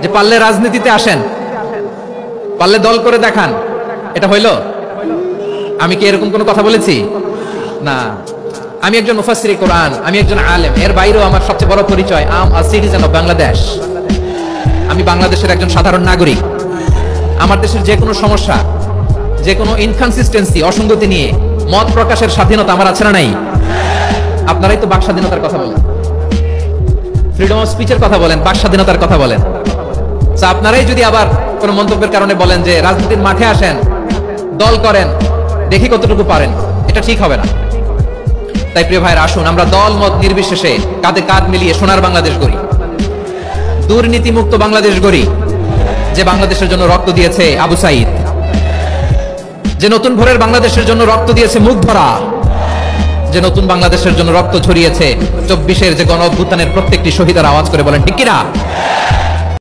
যে পারলে রাজনীতিতে আসেন, পারলে দল করে দেখান, এটা হইল? আমি কি এরকম কোনো কথা বলেছি? না। আমি একজন মুফাসসিরে কোরআন, আমি একজন আলেম, এর বাইরেও আমার সবচেয়ে বড় পরিচয় আম আ সিটিজেন অফ বাংলাদেশ। আমি বাংলাদেশের একজন সাধারণ নাগরিক। আমার দেশের যে কোনো সমস্যা, যে কোনো ইনকনসিস্টেন্সি, অসঙ্গতি নিয়ে মত প্রকাশের স্বাধীনতা আমার আছে না নাই? আপনারাই তো বাক স্বাধীনতার কথা বলেন, ফ্রিডম অফ স্পিচের কথা বলেন, বাক স্বাধীনতার কথা বলেন। আপনারাই যদি আবার কোন মন্তব্যের কারণে বলেন যে রাজনীতির মাঠে আসেন, দল করেন, দেখি কতটুকু পারেন, এটা ঠিক হবে না। তাই প্রিয় ভাইয়ের, আসুন আমরা দল মত নির্বিশেষে কাঁধে কাঁধ মিলিয়ে সোনার বাংলাদেশ গড়ি, দুর্নীতি মুক্ত বাংলাদেশ গড়ি, যে বাংলাদেশের জন্য রক্ত দিয়েছে আবু সাইদ, যে নতুন ভোরের বাংলাদেশের জন্য রক্ত দিয়েছে মুখ ভরা, যে নতুন বাংলাদেশের জন্য রক্ত ঝরিয়েছে 24-এর যে গণ অভ্যুত্থানের প্রত্যেকটি শহীদের আওয়াজ করে বলেন ঠিক কিনা?